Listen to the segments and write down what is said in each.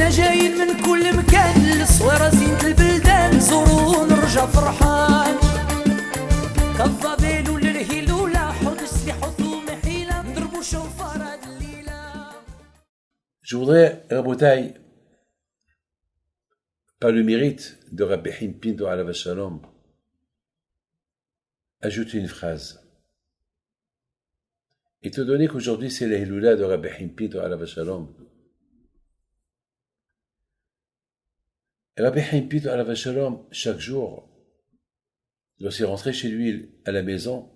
حنا جايين من كل مكان للصويرة زينة البلدان زورو ونرجع فرحان كالضبيل وللهيلولة حوض السلاح وثوم حيلة نضربو شوفار هاد الليلة. Je voudrais, Rabotai, par le mérite de Rabbi Haim Pinto alav shalom, ajouter une phrase. Étant donné qu'aujourd'hui c'est la Hiloula de Rabbi Haim Pinto alav shalom, Rabbi Haim Pinto alav shalom, chaque jour, lorsqu'il rentrait chez lui à la maison,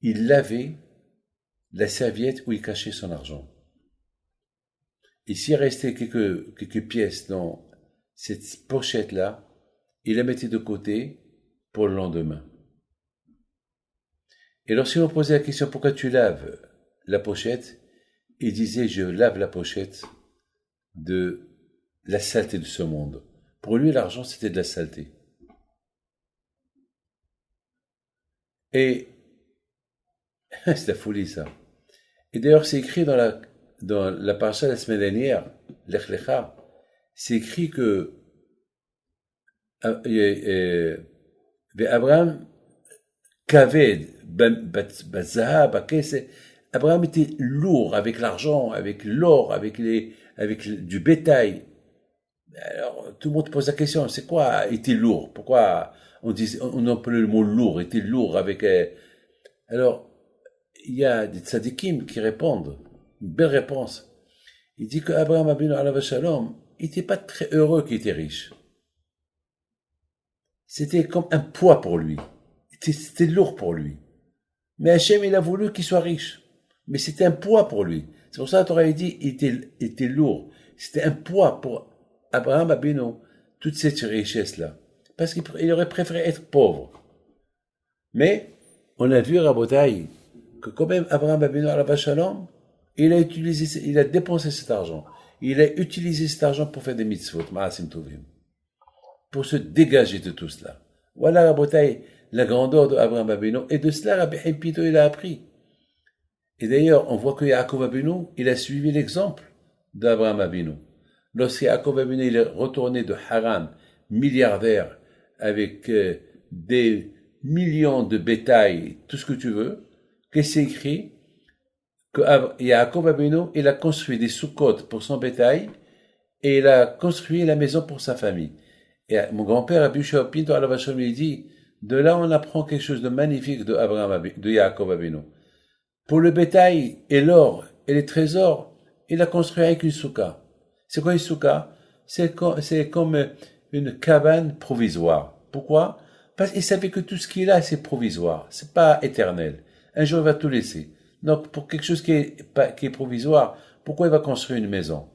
il lavait la serviette où il cachait son argent. Et s'il restait quelques pièces dans cette pochette-là, il la mettait de côté pour le lendemain. Et lorsqu'on posait la question pourquoi tu laves la pochette, il disait je lave la pochette de la saleté de ce monde. Pour lui, l'argent c'était de la saleté. Et c'est la folie ça. Et d'ailleurs c'est écrit dans la paracha de la semaine dernière, Lech Lecha, c'est écrit que Abraham Kaved, Abraham était lourd avec l'argent, avec l'or, avec du bétail. Alors tout le monde pose la question, c'est quoi était lourd? Pourquoi on emploie le mot lourd, était lourd avec... Alors, il y a des tzadikim qui répondent, une belle réponse. Il dit que Abraham Abinu alav shalom, il n'était pas très heureux qu'il était riche. C'était comme un poids pour lui. C'était lourd pour lui. Mais Hachem, il a voulu qu'il soit riche. Mais c'était un poids pour lui. C'est pour ça que la Torah dit, il était lourd. C'était un poids pour Abraham Abinu, toute cette richesse-là. Parce qu'il aurait préféré être pauvre. Mais, on a vu, Rabotai, que quand même Abraham Abinu alav shalom, il a dépensé cet argent. Il a utilisé cet argent pour faire des mitzvot, ma'asim tovim, pour se dégager de tout cela. Voilà, Rabotai, la grandeur d'Abraham Abinu. Et de cela, Rabbi Haim Pinto, il a appris. Et d'ailleurs, on voit que Yaakov Abinu, il a suivi l'exemple d'Abraham Abinu. Lorsque Yaakov Abinu, il est retourné de Haran, milliardaire, avec des millions de bétail, tout ce que tu veux, qu'est-ce qu'il écrit? Que Yaakov Abinu, il a construit des soukot pour son bétail et il a construit la maison pour sa famille. Et mon grand-père, Rabbi Shua Pinto alav shalom, il dit, de là on apprend quelque chose de magnifique de Yaakov Abinu. Pour le bétail et l'or et les trésors, il a construit avec une souka. C'est quoi une souka? C'est comme une cabane provisoire. Pourquoi? Parce qu'il savait que tout ce qu'il a, c'est provisoire. C'est pas éternel. Un jour, il va tout laisser. Donc, pour quelque chose qui est provisoire, pourquoi il va construire une maison?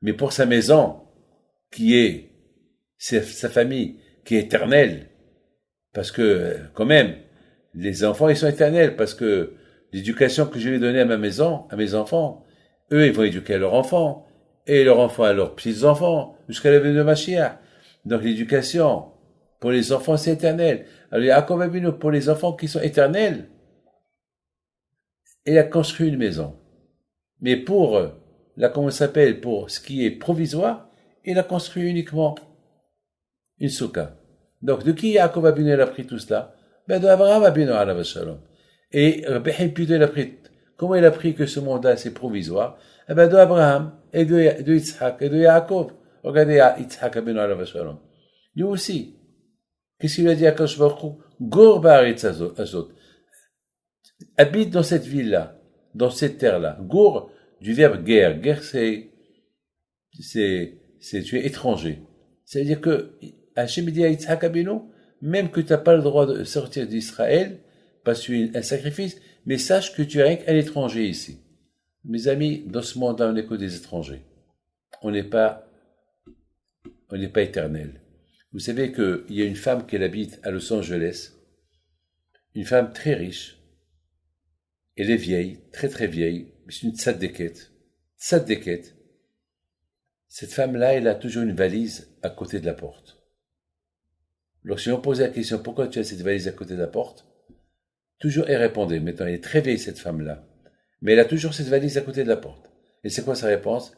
Mais pour sa maison, qui est sa famille, qui est éternelle, parce que, quand même, les enfants, ils sont éternels, parce que l'éducation que je vais donner à ma maison, à mes enfants, eux, ils vont éduquer leurs enfants, et leurs enfants à leurs petits-enfants, jusqu'à la venue de Mashiach. Donc, l'éducation, pour les enfants, c'est éternel. Alors, Yaakov Abinu, pour les enfants qui sont éternels, il a construit une maison. Mais pour ce qui est provisoire, il a construit uniquement une souka. Donc, de qui Yaakov Abinu a pris tout cela? Ben, de Abraham Abinu alav shalom. Et Rabbi Haim Pinto, comment il a pris que ce monde-là, c'est provisoire? Eh ben, de Abraham, et de Yitzhak, et de Yaakov. Regardez Yitzhak Abinu alav shalom. Lui aussi. Qu'est-ce qu'il a dit à Kadosh Baruch Hu? Gor ba'aretz azot. Habite dans cette ville-là, dans cette terre-là. Gour, du verbe guerre. Guerre, c'est tu es étranger. C'est-à-dire que, Hachem dit à Yitzhak Abinu, même que tu n'as pas le droit de sortir d'Israël, pas sur un sacrifice, mais sache que tu es un étranger ici. Mes amis, dans ce monde-là, on n'est que des étrangers. On n'est pas éternel. Vous savez qu'il y a une femme qui habite à Los Angeles, une femme très riche. Elle est vieille, très très vieille, c'est une tzadéket. Tzadéket. Cette femme-là, elle a toujours une valise à côté de la porte. Lorsqu'on posait la question, pourquoi tu as cette valise à côté de la porte? Toujours elle répondait, maintenant elle est très vieille cette femme-là, mais elle a toujours cette valise à côté de la porte. Et c'est quoi sa réponse?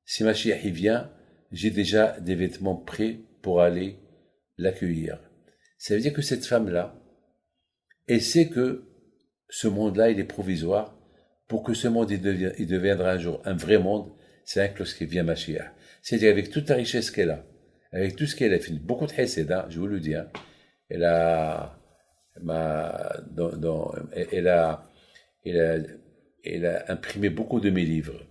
Si Mashiach y vient, j'ai déjà des vêtements prêts pour aller l'accueillir. Ça veut dire que cette femme-là, elle sait que ce monde-là, il est provisoire. Pour que ce monde, il deviendra un jour un vrai monde, c'est que lorsqu'il vient Mashiach. C'est-à-dire avec toute la richesse qu'elle a, avec tout ce qu'elle a fait, beaucoup de hesed, je vous le dis, elle a, elle a imprimé beaucoup de mes livres.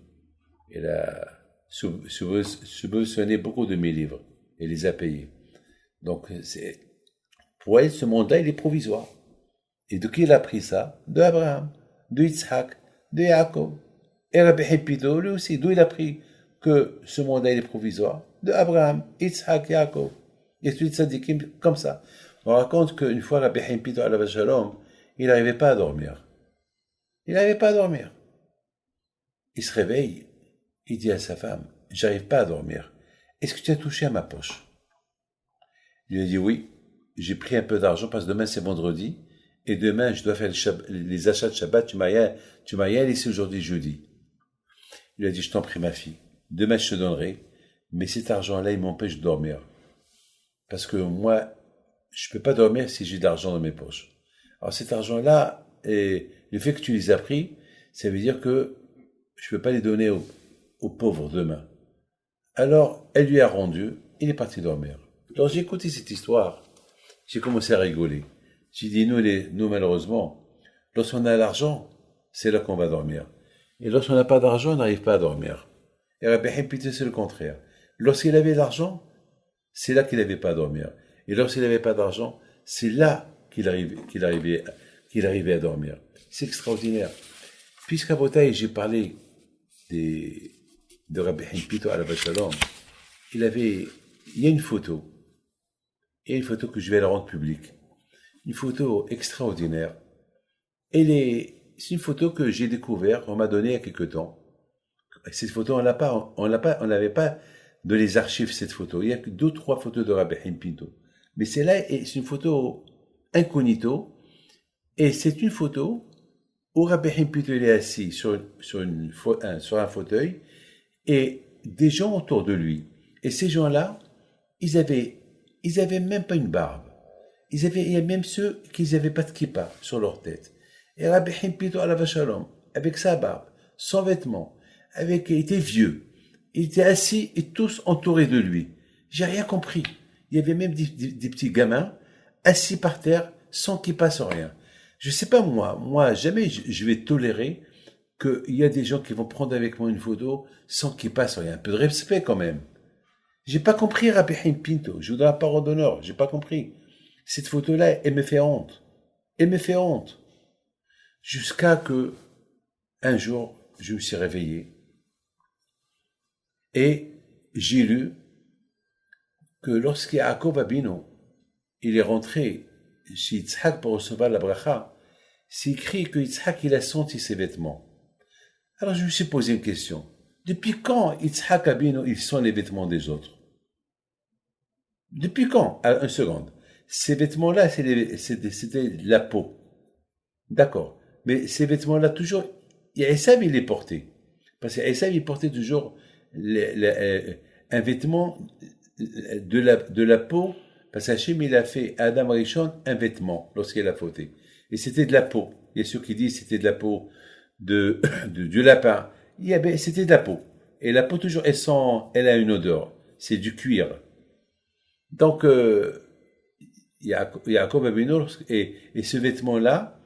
Elle a subventionné beaucoup de mes livres. Elle les a payés. Donc, pour elle, ce monde-là, il est provisoire. Et de qui il a pris ça? De Abraham, de Yitzhak, de Yaakov. Et Rabbi Hippido, lui aussi, d'où il a pris que ce monde-là, il est provisoire? De Abraham, Yitzhak, Yaakov. Et tout ça dit comme ça. On raconte qu'une fois, Rabbi Hippido, alav shalom, il n'arrivait pas à dormir. Il n'arrivait pas à dormir. Il se réveille, il dit à sa femme, j'arrive pas à dormir. Est-ce que tu as touché à ma poche? Il lui a dit oui, j'ai pris un peu d'argent parce que demain c'est vendredi et demain je dois faire les achats de Shabbat, tu m'as rien laissé aujourd'hui jeudi. Il lui a dit je t'en prie ma fille, demain je te donnerai, mais cet argent-là il m'empêche de dormir. Parce que moi, je peux pas dormir si j'ai de l'argent dans mes poches. Alors cet argent-là, et le fait que tu les as pris, ça veut dire que je peux pas les donner aux pauvres demain. Alors, elle lui a rendu, il est parti dormir. Alors j'ai écouté cette histoire, j'ai commencé à rigoler. J'ai dit, nous malheureusement, lorsqu'on a l'argent, c'est là qu'on va dormir. Et lorsqu'on n'a pas d'argent, on n'arrive pas à dormir. Et Rabbi Hippido, c'est le contraire. Lorsqu'il avait l'argent, c'est là qu'il n'avait pas à dormir. Et lorsqu'il n'avait pas d'argent, c'est là qu'il arrivait à dormir. C'est extraordinaire. Puisqu'à Botaï, j'ai parlé de Rabbi Hippido alav shalom, il y a une photo. Et une photo que je vais la rendre publique. Une photo extraordinaire. C'est une photo que j'ai découverte, on m'a donnée il y a quelque temps. Cette photo, on n'avait pas de les archives, cette photo. Il y a que 2-3 photos de Rabbi Hippido. Mais celle-là, c'est une photo incognito. Et c'est une photo où Rabbi Hippido est assis sur un fauteuil et des gens autour de lui. Et ces gens-là, ils avaient même pas une barbe. Il y a même ceux qui n'avaient pas de kippa sur leur tête. Et Rabbi Hippido alav shalom, avec sa barbe, sans vêtements, il était vieux. Il était assis et tous entourés de lui. J'ai rien compris. Il y avait même des petits gamins assis par terre sans kippa, sans rien. Je sais pas moi jamais je vais tolérer qu'il y a des gens qui vont prendre avec moi une photo sans kippa, sans rien. Un peu de respect quand même. J'ai pas compris Rabbi Hippido, je vous donne la parole d'honneur, j'ai pas compris. Cette photo-là, elle me fait honte. Elle me fait honte. Jusqu'à que, un jour, je me suis réveillé et j'ai lu que lorsque Yaakov Abino, il est rentré chez Yitzhak pour recevoir la bracha, c'est écrit que Yitzhak, il a senti ses vêtements. Alors je me suis posé une question. Depuis quand Yitzhak Abino, il sent les vêtements des autres? Depuis quand? Une seconde. Ces vêtements-là, c'était de la peau. D'accord. Mais ces vêtements-là, toujours, Esav, il les portait. Parce qu'Esav, il portait toujours un vêtement de la peau. Parce qu'Hachem, il a fait à Adam Rishon un vêtement lorsqu'il a fauté. Et c'était de la peau. Il y a ceux qui disent que c'était de la peau du lapin. C'était de la peau. Et la peau, toujours, elle a une odeur. C'est du cuir. Donc, Yaakov Abino, et ce vêtement-là,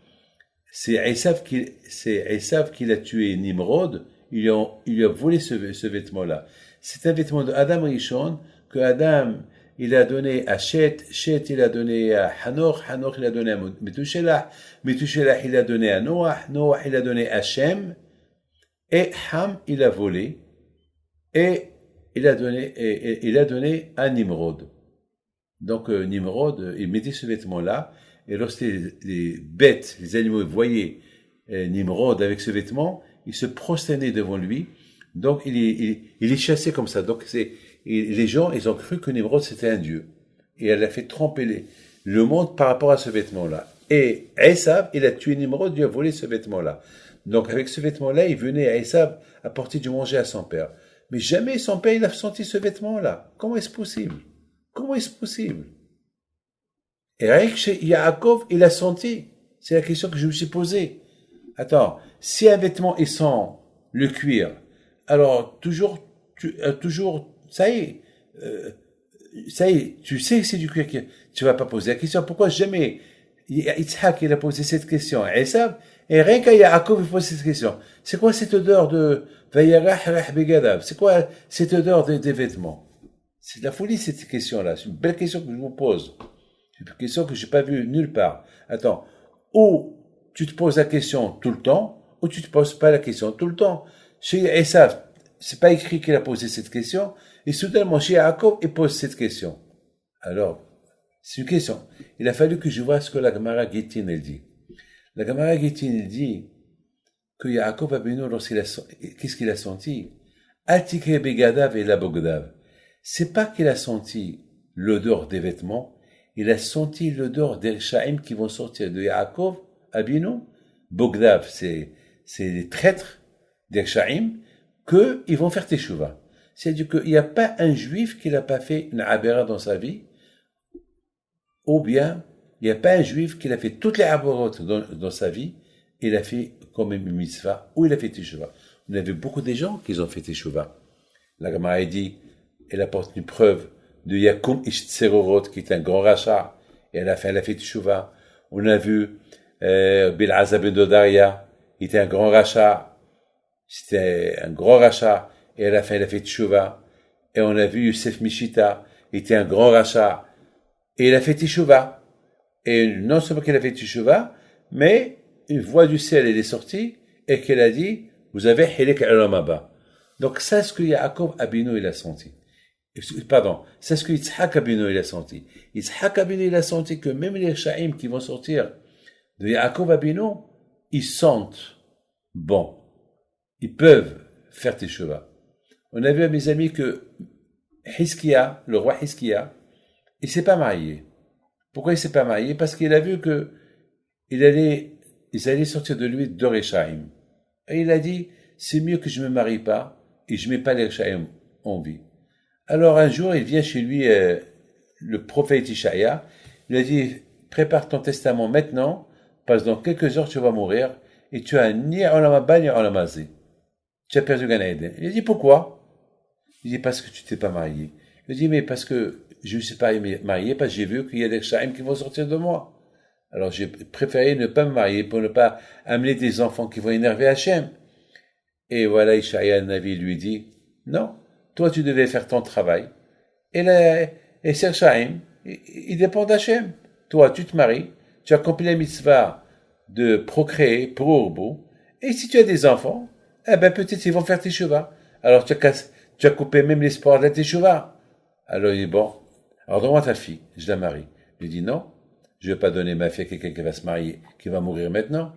c'est Esav qui l'a tué Nimrod, il lui a volé ce vêtement-là. C'est un vêtement de Adam Rishon, que Adam, il a donné à Shet, il a donné à Hanoch, il a donné à Metushelah, il a donné à Noach, il a donné à Shem, et Ham, il a volé, et il a donné à Nimrod. Donc Nimrod, il mettait ce vêtement-là, et lorsque les bêtes, les animaux voyaient Nimrod avec ce vêtement, ils se prosternaient devant lui, donc il les chassait comme ça. Donc les gens, ils ont cru que Nimrod c'était un dieu, et elle a fait tremper le monde par rapport à ce vêtement-là. Et Esav, il a tué Nimrod, il a volé ce vêtement-là. Donc avec ce vêtement-là, il venait à Esav apporter du manger à son père. Mais jamais son père, il a senti ce vêtement-là. Comment est-ce possible? Comment est-ce possible? Et rien que chez Yaakov, il a senti. C'est la question que je me suis posée. Attends, si un vêtement est sans le cuir, alors toujours, ça y est, tu sais que c'est du cuir. Tu vas pas poser la question. Pourquoi jamais Yitzhak, il a posé cette question à Esav, et rien qu'à Yaakov, il pose cette question. C'est quoi cette odeur de Vayarah Rah Begadav? C'est quoi cette odeur des vêtements? C'est de la folie, cette question-là. C'est une belle question que je vous pose. C'est une question que j'ai pas vue nulle part. Attends, ou tu te poses la question tout le temps, ou tu te poses pas la question tout le temps. Chez Esav, c'est pas écrit qu'il a posé cette question, et soudainement, chez Yaakov, il pose cette question. Alors, c'est une question. Il a fallu que je vois ce que la Gemara Gittin, elle dit. La Gemara Gittin, elle dit que Yaakov Abinu, qu'est-ce qu'il a senti? Atikre Begadav et la Bogdav. C'est pas qu'il a senti l'odeur des vêtements, il a senti l'odeur des Shaim qui vont sortir de Yaakov Abinu. Bogdav, c'est les traîtres des Shaim, qu'ils vont faire teshuva. C'est-à-dire qu'il n'y a pas un juif qui n'a pas fait une abera dans sa vie, ou bien il n'y a pas un juif qui a fait toutes les aberot dans sa vie, et il a fait quand même une mitzvah, ou il a fait teshuva. On a vu beaucoup de gens qui ont fait teshuva. La Gemara dit, elle apporte une preuve de Yakum Ish Tserorot, qui est un grand rachat, et à la fin, elle a fait teshuva. On a vu Bil'Azah ben Dodaria, il était un grand rachat, c'était un grand rachat, et à la fin, il a fait teshuva. Et on a vu Yosef Mishita, il était un grand rachat, et il a fait teshuva. Et non seulement qu'il a fait teshuva, mais une voix du ciel, elle est sortie, et qu'elle a dit, vous avez Hilek Olam Haba. Donc, c'est ce que Yaakov Abinu, il a senti. Pardon, c'est ce que Yitzhak Abinu, il a senti. Yitzhak Abinu, il a senti que même les Shaim qui vont sortir de Yaakov Abinu, ils sentent bon. Ils peuvent faire teshuva. On a vu à mes amis que Hizkia, le roi Hizkia, il s'est pas marié. Pourquoi il s'est pas marié? Parce qu'il a vu que ils allaient sortir de lui deux Réchaïm. Et il a dit, c'est mieux que je me marie pas et je mets pas les Réchaïm en vie. Alors un jour, il vient chez lui, le prophète Ishaïa, il a dit, prépare ton testament maintenant, parce que dans quelques heures tu vas mourir et tu as ni Olam Haba ni Olam Hazé. Tu as perdu Gan Eden. Il a dit, pourquoi? Il dit, parce que tu t'es pas marié. Il dit, mais parce que je ne suis pas marié, parce que j'ai vu qu'il y a des Shaim qui vont sortir de moi. Alors j'ai préféré ne pas me marier pour ne pas amener des enfants qui vont énerver Hachem. Et voilà, Ishaïa Navi lui dit, non, toi tu devais faire ton travail. Et ces Shaim, ils dépendent d'Hachem. Toi, tu te maries, tu accomplis la mitzvah de procréer pour Urbu, et si tu as des enfants, eh ben peut-être ils vont faire tes chevaux. Alors tu as coupé même l'espoir de la teshuva. Alors il dit, bon, alors donne-moi ta fille, je la marie. Il dit, non, je ne vais pas donner ma fille à quelqu'un qui va se marier, qui va mourir maintenant.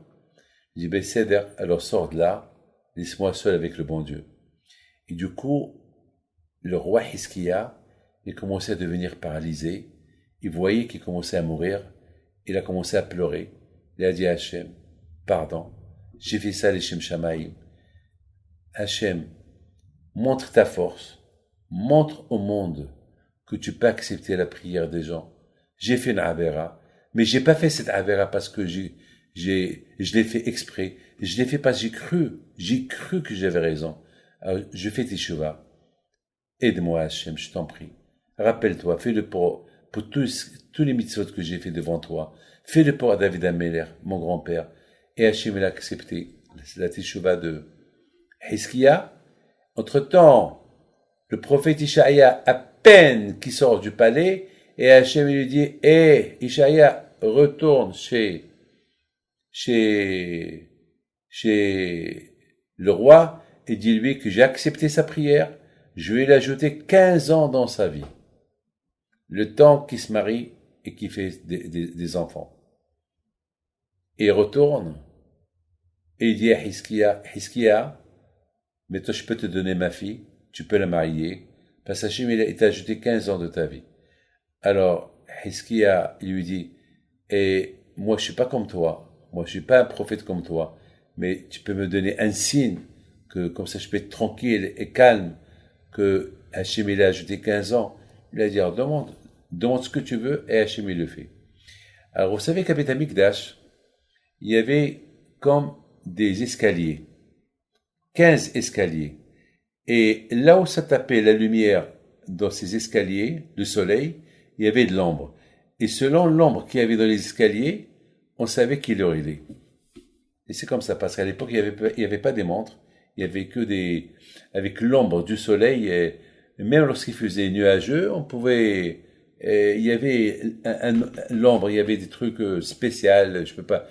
Il dit, ben Seder, alors sors de là, laisse-moi seul avec le bon Dieu. Et du coup, le roi Hizkia, il commençait à devenir paralysé, il voyait qu'il commençait à mourir, il a commencé à pleurer, il a dit à Hachem, pardon, j'ai fait ça les Shem Shamaïm. Hachem, montre ta force, montre au monde que tu peux accepter la prière des gens. J'ai fait une avera, mais j'ai pas fait cette avera parce que je l'ai fait exprès. Je l'ai fait parce que j'ai cru que j'avais raison. Alors, je fais tes chevaux. Aide-moi, Hachem, je t'en prie. Rappelle-toi, fais-le pour tous les mitzvot que j'ai fait devant toi. Fais-le pour David Ameler, mon grand-père. Et Hachem, il a accepté la teshuva de Hizkia. Entre-temps, le prophète Ishaïa, à peine qu'il sort du palais, et Hachem lui dit, Ishaïa, retourne chez le roi et dis-lui que j'ai accepté sa prière, je vais lui ajouter 15 ans dans sa vie. Le temps qu'il se marie et qu'il fait des enfants. Et il retourne, et il dit à Hizkia, mais toi je peux te donner ma fille, tu peux la marier, parce que Hachem il t'a ajouté 15 ans de ta vie. Alors, Hizkia, il lui dit, et moi je suis pas comme toi, moi je suis pas un prophète comme toi, mais tu peux me donner un signe, que comme ça je peux être tranquille et calme, que Hachem il a ajouté 15 ans, il a dit, alors, demande ce que tu veux, et Hachem il le fait. Alors, vous savez qu'à Beth Amikdash, il y avait comme des escaliers, 15 escaliers. Et là où ça tapait la lumière dans ces escaliers, le soleil, il y avait de l'ombre. Et selon l'ombre qu'il y avait dans les escaliers, on savait quelle heure il est. Et c'est comme ça, parce qu'à l'époque, il y avait pas des montres, il y avait que avec l'ombre du soleil, et même lorsqu'il faisait nuageux, on pouvait, il y avait l'ombre, il y avait des trucs spéciaux, je peux pas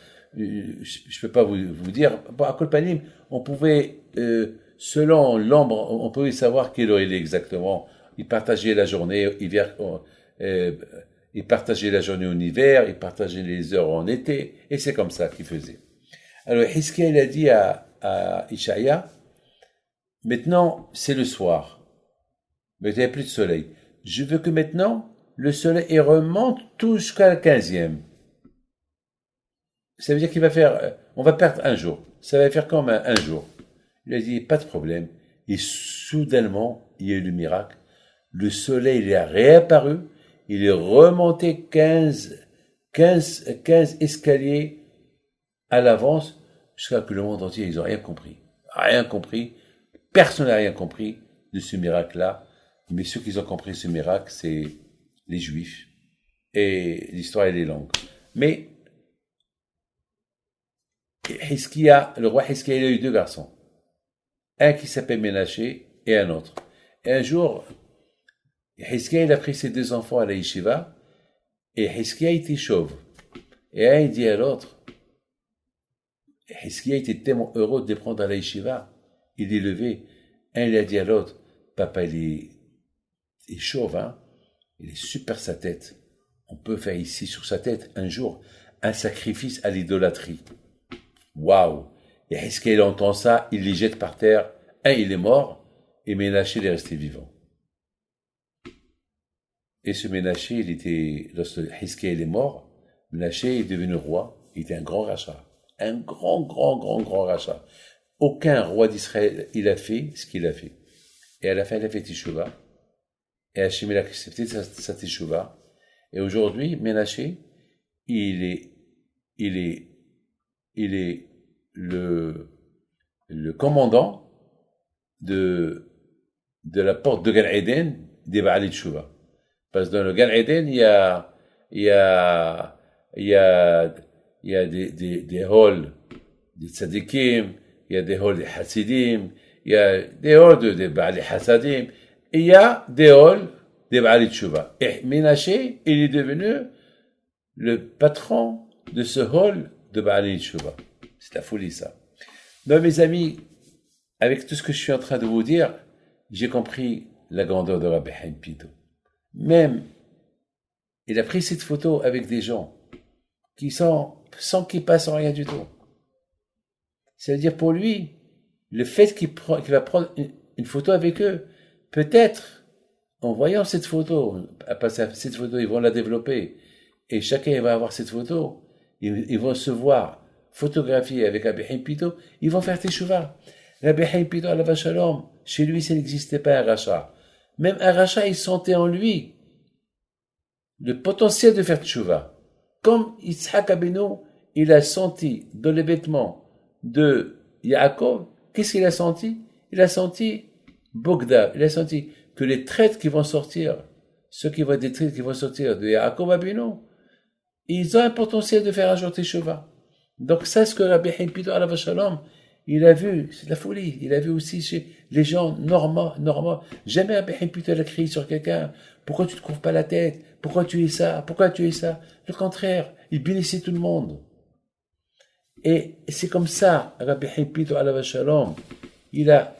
vous dire, à Kolpanim, on pouvait, selon l'ombre, on pouvait savoir quelle heure il est exactement. Il partageait la journée hiver, il partageait la journée en hiver, il partageait les heures en été, et c'est comme ça qu'il faisait. Alors, Hizkiya, il a dit à Ishaïa, maintenant, c'est le soir. Mais il n'y a plus de soleil. Je veux que maintenant, le soleil remonte tout jusqu'à la 15e. Ça veut dire on va perdre un jour. Ça va faire comme un jour. Il a dit, pas de problème. Et soudainement, il y a eu le miracle. Le soleil, il est réapparu. Il est remonté 15 escaliers à l'avance, jusqu'à que le monde entier, ils n'ont rien compris. Rien compris. Personne n'a rien compris de ce miracle-là. Mais ceux qui ont compris ce miracle, c'est les Juifs. Et l'histoire, elle est longue. Mais, le roi Hizkiya, il a eu 2 garçons. Un qui s'appelle Ménaché et un autre. Et un jour, Hizkiya, il a pris ses 2 enfants à la yeshiva, et Hizkiya était chauve. Et un, il dit à l'autre, Hizkiya était tellement heureux de les prendre à la yeshiva, il est levé. Un, il a dit à l'autre, papa, il est chauve, hein, il est super sa tête. On peut faire ici, sur sa tête, un jour, un sacrifice à l'idolâtrie. Waouh! Et Hizkiya, il entend ça, il les jette par terre. Un, il est mort, et Ménaché, il est resté vivant. Et ce Ménaché, lorsque Hizkiya, il est mort, Ménaché est devenu roi, il était un grand rachat. Un grand rachat. Aucun roi d'Israël, il a fait ce qu'il a fait. Et à la fin, il a fait Teshuvah. Et Hachem, il a accepté sa Teshuvah. Et aujourd'hui, Ménaché, il est le commandant de la porte de Gan Eden des Baalei Teshuvah. Parce que dans le Gan Eden, il y a des halls des tzadikim, il y a des halls des Hasidim, il y a des halls des Baalei Hasadim, et il y a des halls des Baalei Teshuvah. Et Ménaché, il est devenu le patron de ce hall de Baalei Teshuvah. C'est la folie, ça. Donc, mes amis, avec tout ce que je suis en train de vous dire, j'ai compris la grandeur de Rabbi Chaim Pito. Même, il a pris cette photo avec des gens qui sans qu'il passe rien du tout. C'est-à-dire pour lui, le fait qu'il va prendre une photo avec eux, peut-être, en voyant cette photo, ils vont la développer, et chacun va avoir cette photo, ils vont se voir photographier avec Rabbi Chaim Pito, ils vont faire Teshuvah. Rabbi Chaim Pito, alav shalom, chez lui, ça n'existait pas un rachat. Même un rachat, il sentait en lui le potentiel de faire Teshuvah. Comme Yitzhak Abinu, il a senti dans les vêtements de Yaakov, qu'est-ce qu'il a senti? Il a senti Bogda, il a senti que les traits qui vont sortir, ceux qui vont être des traits qui vont sortir de Yaakov Abinu, ils ont un potentiel de faire un jour Teshuvah. Donc ça, ce que Rabbi Chaim Pito, alav shalom, il a vu, c'est de la folie, il a vu aussi chez les gens normaux. Jamais Rabbi Chaim Pito a crié sur quelqu'un, pourquoi tu te couvres pas la tête? Pourquoi tu es ça? Pourquoi tu es ça? Le contraire, il bénissait tout le monde. Et c'est comme ça, Rabbi Chaim Pito, alav shalom, il a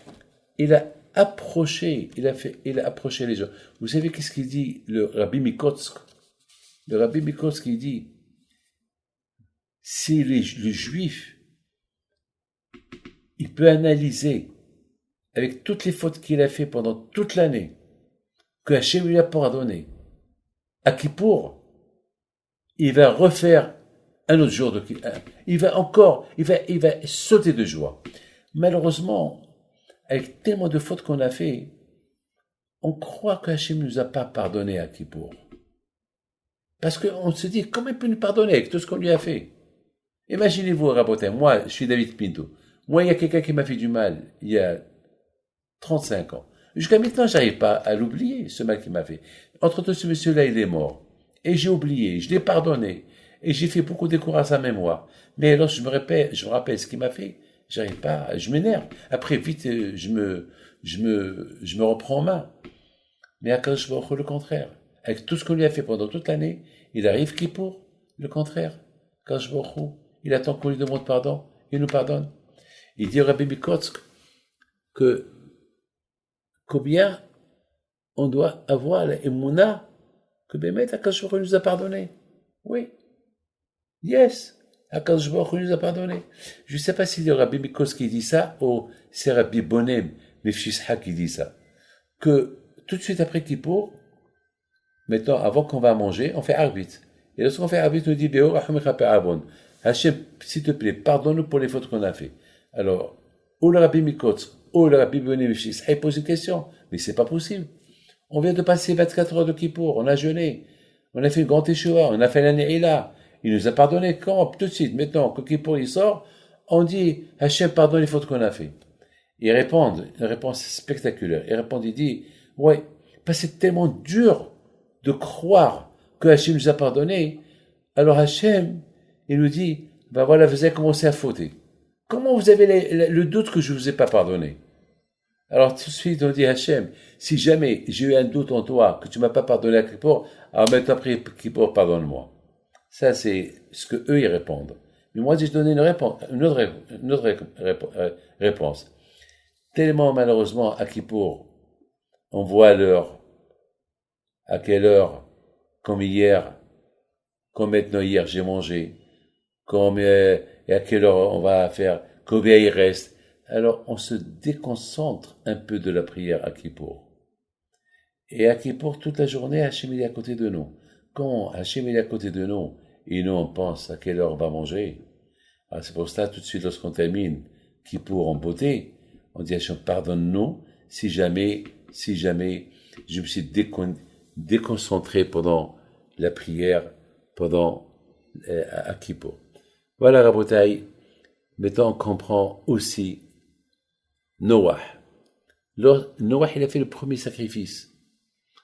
approché les gens. Vous savez qu'est-ce qu'il dit, le Rabbi Mikotsk? Le Rabbi Mikotsk, il dit, si le juif, il peut analyser, avec toutes les fautes qu'il a fait pendant toute l'année, que Hachem lui a pardonné, à Kippour, il va refaire un autre jour il va sauter de joie. Malheureusement, avec tellement de fautes qu'on a fait, on croit que Hachem nous a pas pardonné à Kippour. Parce qu'on se dit, comment il peut nous pardonner avec tout ce qu'on lui a fait? Imaginez-vous, Rabotin, moi, je suis David Pinto. Moi, il y a quelqu'un qui m'a fait du mal il y a 35 ans. Jusqu'à maintenant, j'arrive pas à l'oublier, ce mal qu'il m'a fait. Entre-temps, ce monsieur-là, il est mort. Et j'ai oublié, je l'ai pardonné. Et j'ai fait beaucoup d'efforts à sa mémoire. Mais lorsque je me rappelle ce qu'il m'a fait, j'arrive pas, je m'énerve. Après, vite, je me reprends en main. Mais à Kadosh Baruch Hu, le contraire. Avec tout ce qu'on lui a fait pendant toute l'année, il arrive Kippour, le contraire. Kadosh Baruch Hu, il attend qu'on lui demande pardon, il nous pardonne. Il dit au Rabbi Mikotsk que combien on doit avoir la émouna que Bémet Akadosh Baruch Hu nous a pardonné. Oui. Yes. Akadosh Baruch Hu nous a pardonné. Je ne sais pas si c'est le Rabbi Mikotsk qui dit ça ou c'est Rabbi Bonem Mefshisha qui dit ça. Que tout de suite après Kippour, maintenant, avant qu'on va manger, on fait arbitre. Et lorsqu'on fait arbitre, on dit Béo Rahum Abon. Hachem, s'il te plaît, pardonne-nous pour les fautes qu'on a fait. Alors, ou le Rabbi Mikotsk, ou le Rabbi Bonem Mefshisha, il pose une question. Mais c'est pas possible. On vient de passer 24 heures de Kippour, on a jeûné, on a fait une grande échoua, on a fait la Ne'ila. Il nous a pardonné quand? Tout de suite, maintenant que Kippour il sort, on dit Hachem pardonne les fautes qu'on a fait. Ils répondent, une réponse spectaculaire. Ils répondent, il dit, ouais, parce que c'est tellement dur de croire que Hachem nous a pardonné. Alors Hachem, il nous dit, ben voilà, vous avez commencé à fauter. Comment vous avez le doute que je vous ai pas pardonné? Alors tout de suite, on dit Hachem, si jamais j'ai eu un doute en toi, que tu m'as pas pardonné à Kippour, alors maintenant après Kippour, pardonne-moi. Ça, c'est ce que eux, ils répondent. Mais moi, j'ai donné une autre réponse. Tellement, malheureusement, à Kippour, on voit l'heure, à quelle heure, comme hier, comme maintenant hier, j'ai mangé, comme, et à quelle heure on va faire, combien il reste. Alors, on se déconcentre un peu de la prière à Kippour. Et à Kippour, toute la journée, Hachem est à côté de nous. Quand Hachem est à côté de nous, et nous, on pense à quelle heure on va manger. Alors, c'est pour ça, tout de suite, lorsqu'on termine Kippour en beauté, on dit Hachem, pardonne-nous si jamais je me suis déconcentré pendant la prière, à Kippour. Voilà, Rabotai. Maintenant, on comprend aussi Noah. Noah, il a fait le premier sacrifice.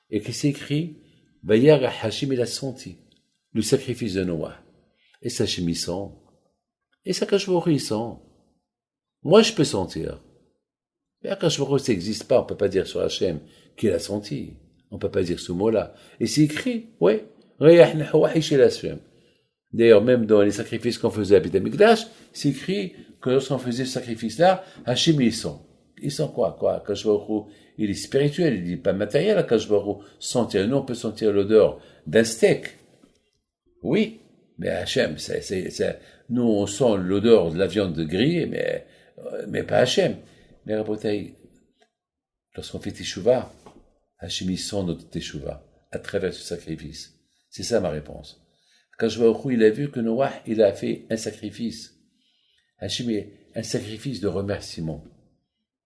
Et que c'est écrit, Bayar Hashim, il a senti le sacrifice de Noah. Et ça, Hachem, il sent. Et ça, Akadosh Baruch Hu, il sent. Moi, je peux sentir. Mais Akadosh Baruch Hu, ça n'existe pas. On ne peut pas dire sur Hachem qu'il a senti. On ne peut pas dire ce mot-là. Et c'est écrit, ouais. D'ailleurs, même dans les sacrifices qu'on faisait à Beth Amikdash, c'est écrit que lorsqu'on faisait ce sacrifice-là, Hachem, il sent. Il sent quoi? Akadosh Baruch Hu, il est spirituel, il n'est pas matériel, Akadosh Baruch Hu. Sentir. Nous, on peut sentir l'odeur d'un steak. Oui. Mais Hachem, nous, on sent l'odeur de la viande grillée, mais pas Hachem. Mais Rabotai, lorsqu'on fait Teshuvah, Hachem, il sent notre Teshuvah à travers ce sacrifice. C'est ça ma réponse. Quand je vois au il a vu que Noah, il a fait un sacrifice. Hachem, un sacrifice de remerciement.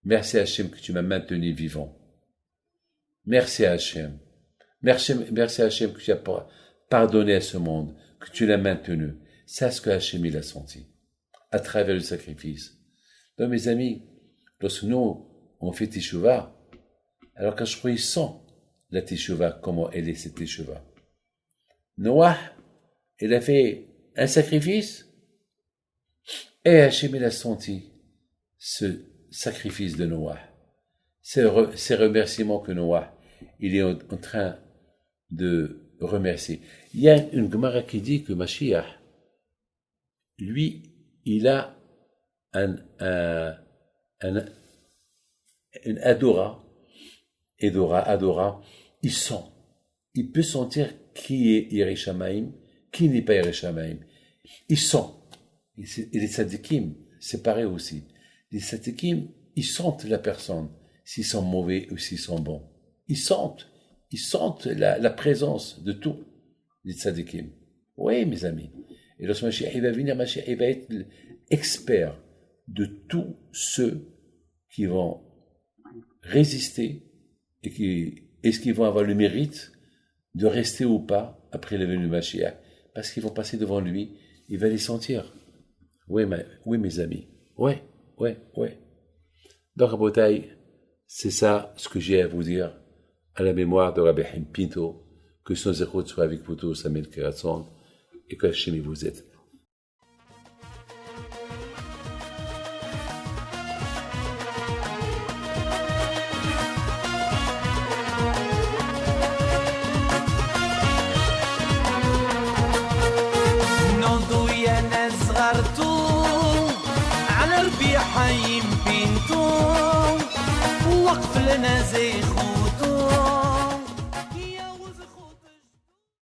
Merci Hachem que tu m'as maintenu vivant. Merci Hachem. Merci Hachem que tu as pardonné à ce monde, que tu l'as maintenu. C'est ce que Hachem, il a senti. À travers le sacrifice. Donc mes amis, lorsque nous, on fait Teshuvah, alors quand je crois, il sent la Teshuvah, comment elle est cette Teshuvah. Noah, il a fait un sacrifice, et Hachem, il a senti ce sacrifice de Noah. Ces remerciements que Noah, il est en train de remercier. Il y a une Gemara qui dit que Mashiach, lui, il a une Adora, il sent, il peut sentir qui est Yirei Shamayim, qui n'est pas Yirei Shamayim. Il sent. Et les tzadikim, c'est pareil aussi. Les tzadikim, ils sentent la personne, s'ils sont mauvais ou s'ils sont bons. Ils sentent la présence de tout, les tzadikim. Oui, mes amis. Et lorsque Mashiach il va venir, Mashiach il va être l'expert de tous ceux qui vont résister et qui est-ce qu'ils vont avoir le mérite de rester ou pas après la venue du Mashiach? Parce qu'ils vont passer devant lui, il va les sentir. Oui, mes amis. Ouais. Donc, Rabotai, c'est ça ce que j'ai à vous dire à la mémoire de Rabbi Haim Pinto. Que son zéro soit avec vous tous, Amen Keratzon, et que Hachem vous aide. حي بنتو وقف لنا زي خو